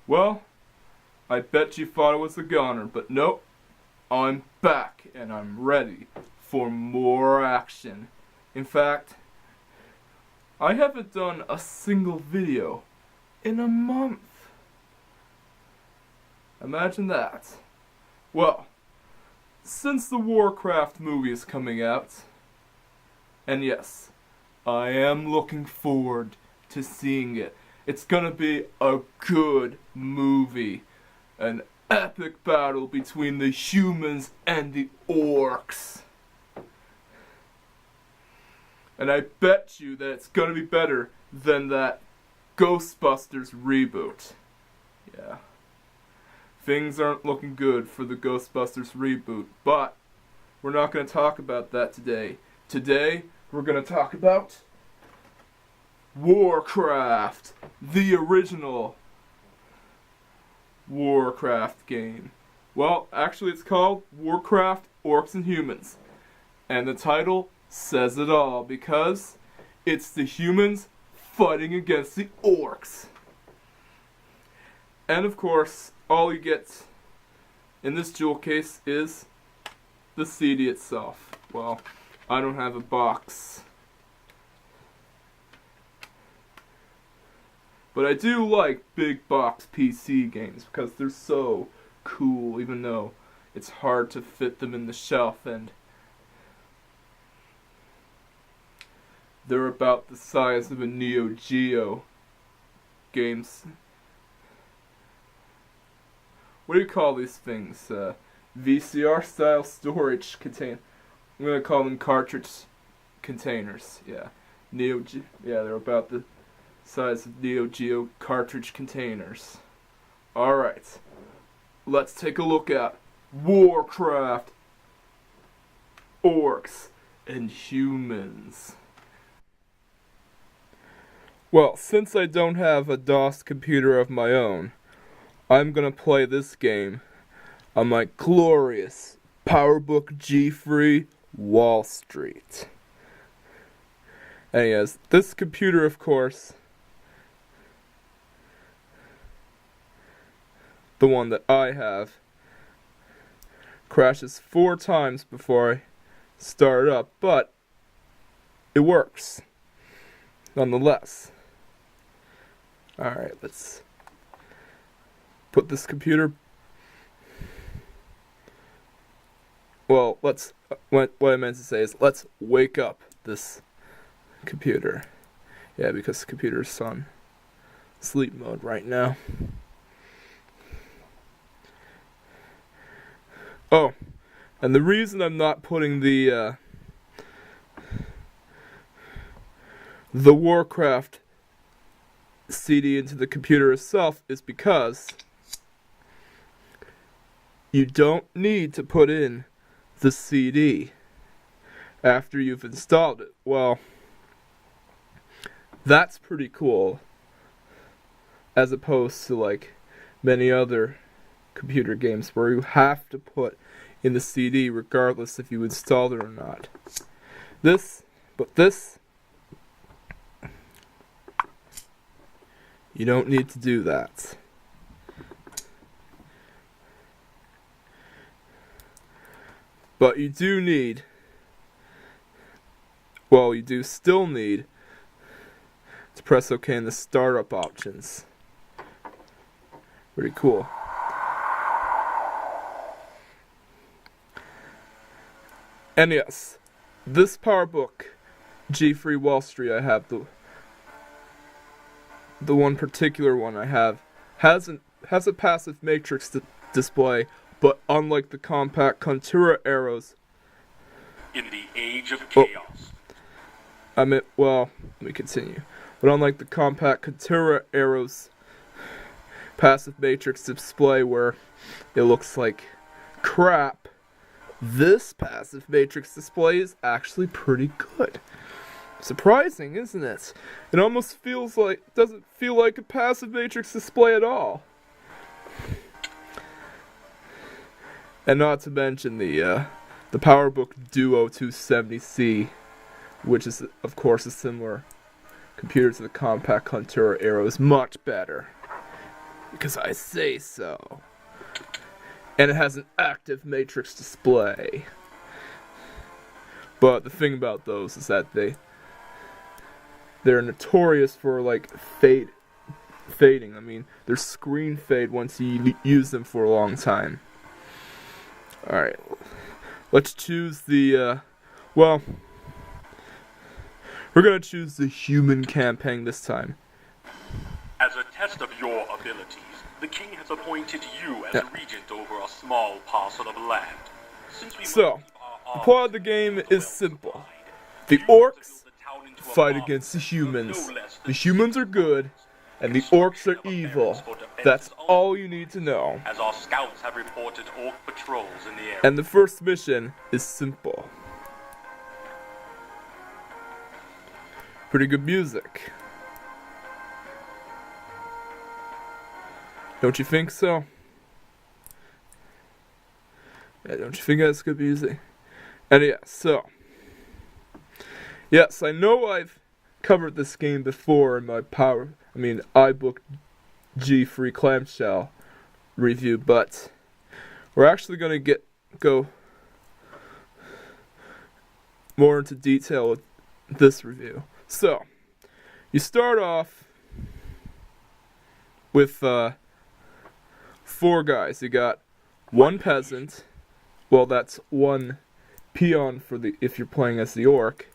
Well, I bet you thought I was a goner, but nope. I'm back, and I'm ready for more action. In fact, I haven't done a single video in a month. Imagine that. Well, since the Warcraft movie is coming out, and yes, I am looking forward to seeing it. It's gonna be a good movie. An epic battle between the humans and the orcs. And I bet you that it's gonna be better than that Ghostbusters reboot. Yeah. Things aren't looking good for the Ghostbusters reboot, but we're not gonna talk about that today. Today, we're gonna talk about Warcraft, the original Warcraft game. Well, actually it's called Warcraft Orcs and Humans. And the title says it all because it's the humans fighting against the orcs. And of course, all you get in this jewel case is the CD itself. Well, I don't have a box. But I do like big box PC games because they're so cool, even though it's hard to fit them in the shelf, and they're about the size of a Neo Geo games. What do you call these things? VCR style storage contain. I'm gonna call them cartridge containers. Yeah, yeah, they're about the size of Neo Geo cartridge containers. Alright, let's take a look at Warcraft Orcs and Humans. Well, since I don't have a DOS computer of my own, I'm gonna play this game on my glorious PowerBook G3 Wall Street. And yes, this computer, of course, the one that I have, crashes 4 times before I start it up, but it works nonetheless. Alright, let's put this computer, well, what I meant to say is let's wake up this computer. Yeah, because the computer's on sleep mode right now. Oh, and the reason I'm not putting the Warcraft CD into the computer itself is because you don't need to put in the CD after you've installed it. Well, that's pretty cool, as opposed to like many other computer games where you have to put in the CD regardless if you installed it or not. This, you don't need to do that. But you do need, well, you do still need to press OK in the startup options. Pretty cool. And yes, this PowerBook G3 Wall Street I have, the one particular one I have, has a passive matrix display, but unlike the compact Contura arrows, in the age of chaos. Well, let me continue. But unlike the compact Contura arrows passive matrix display where it looks like crap, this passive matrix display is actually pretty good. Surprising, isn't it? It almost doesn't feel like a passive matrix display at all. And not to mention the PowerBook Duo 270C, which is of course a similar computer to the compact Contura Aero, is much better. because I say so. And it has an active matrix display. But the thing about those is that they're notorious for like fading. I mean, they're screen fade once you use them for a long time. Alright, let's choose the, well, we're gonna choose the human campaign this time. As a test of your abilities, the king has appointed you as regent over a small parcel of land. So, the plot of the game is simple. The orcs fight against the humans. The humans are good, and the orcs are evil. That's all you need to know. As our scouts have reported orc patrols in the area. And the first mission is simple. Pretty good music. Don't you think so? Yeah, don't you think that's good music? And yeah, so. Yes, I know I've covered this game before in my iBook G3 clamshell review, but we're actually going to go more into detail with this review. So, you start off with 4 guys. You got 1 peasant. Well, that's 1 peon if you're playing as the orc.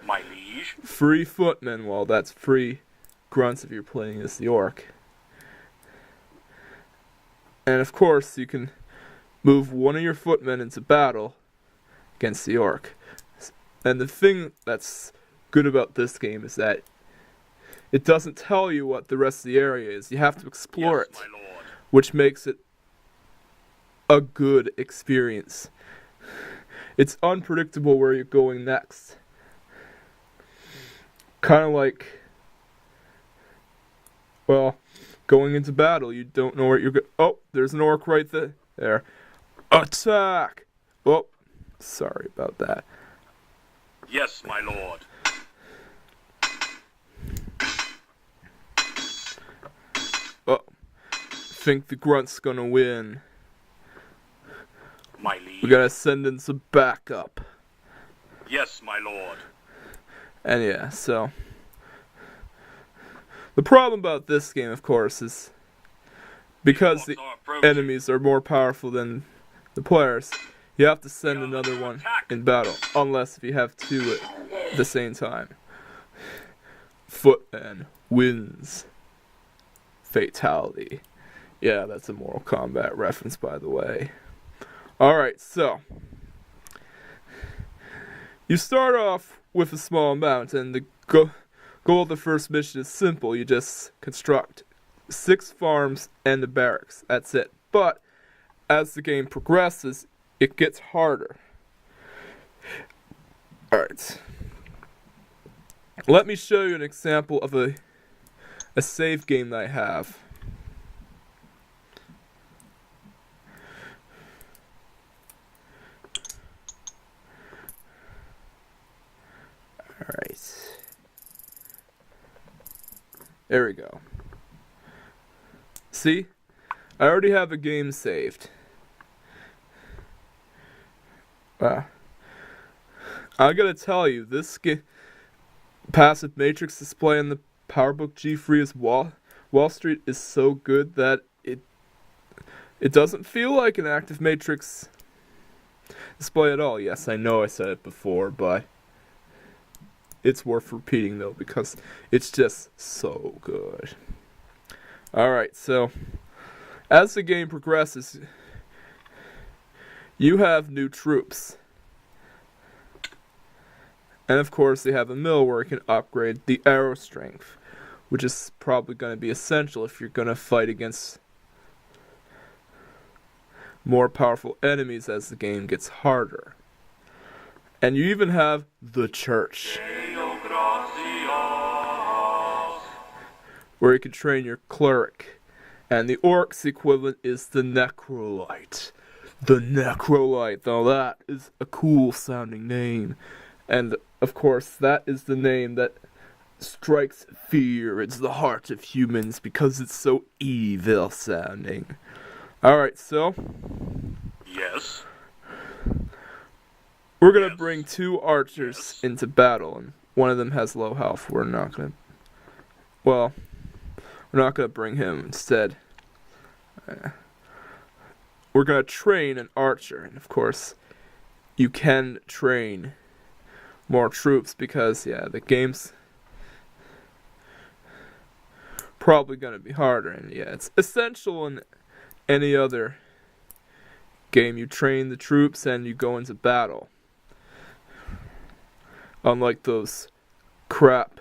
My liege. 3 footmen. Well, that's 3 grunts if you're playing as the orc. And of course, you can move 1 of your footmen into battle against the orc. And the thing that's good about this game is that it doesn't tell you what the rest of the area is. You have to explore it, my lord. Which makes it a good experience. It's unpredictable where you're going next. Kind of like, well, going into battle, you don't know where you're going. Oh, there's an orc right there. Attack! Oh, sorry about that. Yes, my lord. Oh, think the grunt's gonna win. My liege. We gotta send in some backup. Yes, my lord. And yeah, so the problem about this game, of course, is because the enemies are more powerful than the players, you have to send another one in battle, unless if you have 2 at the same time. Footman wins. Fatality. Yeah, that's a Mortal Kombat reference, by the way. Alright, so you start off with a small amount, and the goal of the first mission is simple. You just construct 6 farms and a barracks. That's it. But as the game progresses, it gets harder. Alright. Let me show you an example of a save game that I have. Alright. There we go. See? I already have a game saved. I gotta tell you, this passive matrix display in the PowerBook G3's Wall Street is so good that it doesn't feel like an active matrix display at all. Yes, I know I said it before, but it's worth repeating though, because it's just so good. Alright, so as the game progresses, you have new troops. And of course, they have a mill where you can upgrade the arrow strength, which is probably going to be essential if you're going to fight against more powerful enemies as the game gets harder. And you even have the church, where you can train your cleric. And the orcs equivalent is the necrolite. The necrolite. Now that is a cool sounding name. And of course, that is the name that strikes fear into the heart of humans because it's so evil sounding. Alright, so Yes. we're gonna bring 2 archers into battle, and one of them has low health. We're not gonna bring him. Instead, we're gonna train an archer, and of course, you can train more troops because, the game's probably gonna be harder, and it's essential in any other game. You train the troops and you go into battle. Unlike those crap.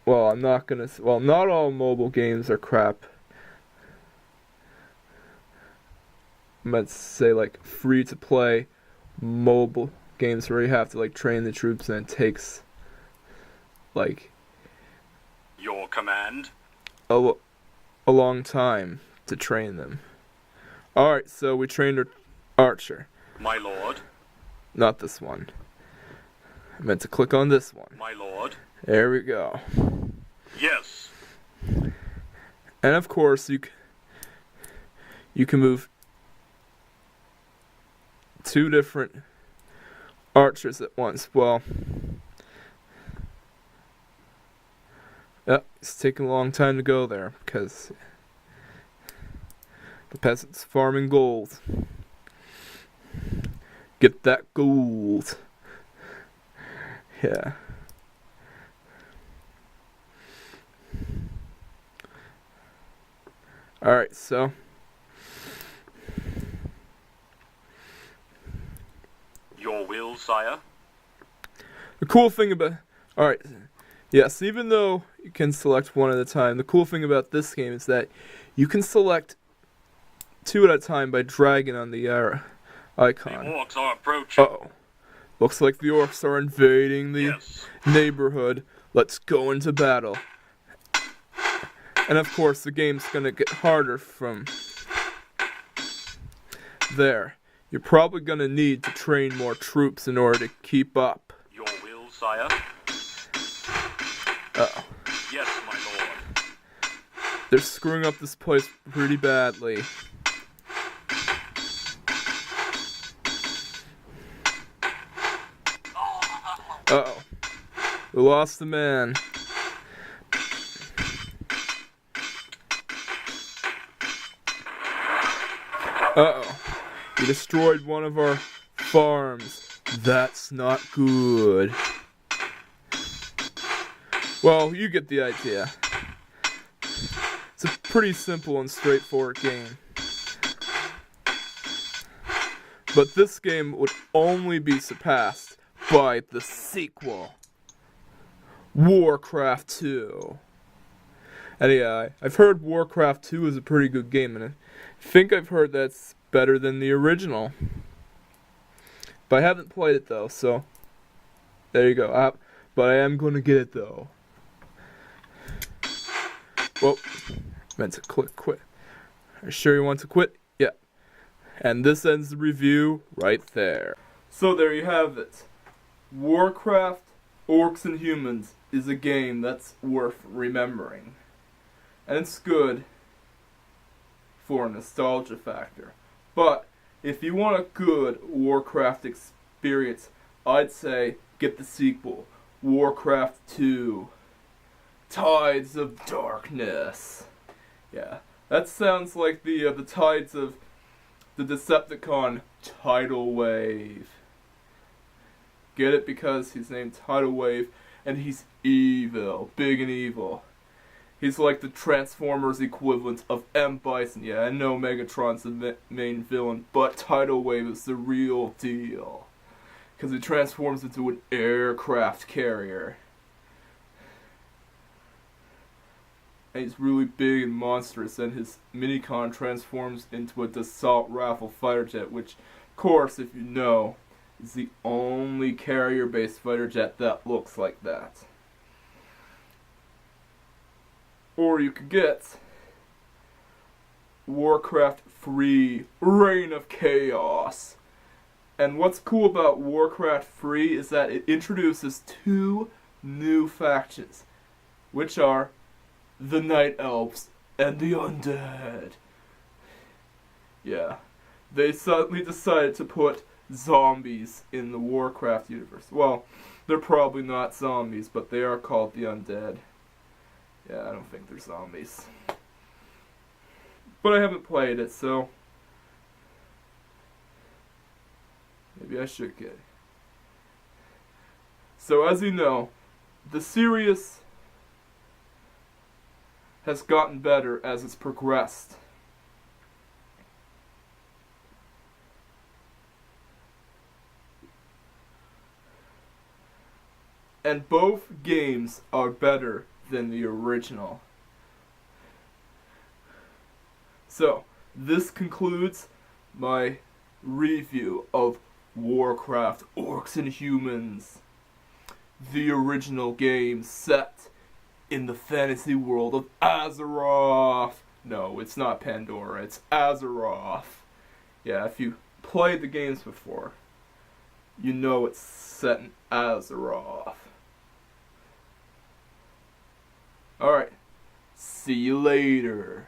Well, not all mobile games are crap. I meant to say, like, free-to-play mobile games where you have to, like, train the troops and it takes, like, Your command? a long time to train them. Alright, so we trained our archer. My lord. Not this one. I meant to click on this one. My lord. There we go. Yes. And of course, you can move 2 different archers at once. Well, it's taking a long time to go there because the peasants farming gold. Get that gold. Yeah. Alright, so Your will, sire? the cool thing about... Alright, yes, even though you can select one at a time, the cool thing about this game is that you can select 2 at a time by dragging on the icon. The orcs are approaching. Uh-oh. Looks like the orcs are invading the neighborhood. Let's go into battle. And of course, the game's gonna get harder from there. You're probably gonna need to train more troops in order to keep up. Your will, sire? Uh-oh. Yes, my lord. They're screwing up this place pretty badly. Uh-oh. We lost the man. Uh-oh. He destroyed one of our farms. That's not good. Well, you get the idea. It's a pretty simple and straightforward game. But this game would only be surpassed by the sequel, Warcraft 2. And I've heard Warcraft 2 is a pretty good game, and I think I've heard that's better than the original. But I haven't played it though, so there you go. But I am going to get it though. Well, meant to click quit. Are you sure you want to quit? Yeah. And this ends the review right there. So there you have it. Warcraft Orcs and Humans is a game that's worth remembering. And it's good for a nostalgia factor. But if you want a good Warcraft experience, I'd say get the sequel, Warcraft 2, Tides of Darkness. Yeah, that sounds like the tides of the Decepticon tidal wave. Get it? Because he's named Tidal Wave, and he's evil, big and evil. He's like the Transformers equivalent of M. Bison. Yeah, I know Megatron's the main villain, but Tidal Wave is the real deal. Because he transforms into an aircraft carrier. And he's really big and monstrous, and his Minicon transforms into a Dassault Rifle fighter jet, which, of course, if you know, is the only carrier-based fighter jet that looks like that. Or you could get Warcraft 3, Reign of Chaos. And what's cool about Warcraft 3 is that it introduces 2 new factions, which are the Night Elves and the Undead. Yeah, they suddenly decided to put zombies in the Warcraft universe. Well, they're probably not zombies, but they are called the Undead. Yeah, I don't think they're zombies. But I haven't played it, so maybe I should get it. So as you know, the series has gotten better as it's progressed. And both games are better than the original. So, this concludes my review of Warcraft Orcs and Humans, the original game set in the fantasy world of Azeroth. No, it's not Pandora, it's Azeroth. Yeah, if you played the games before, you know it's set in Azeroth. Alright, see you later.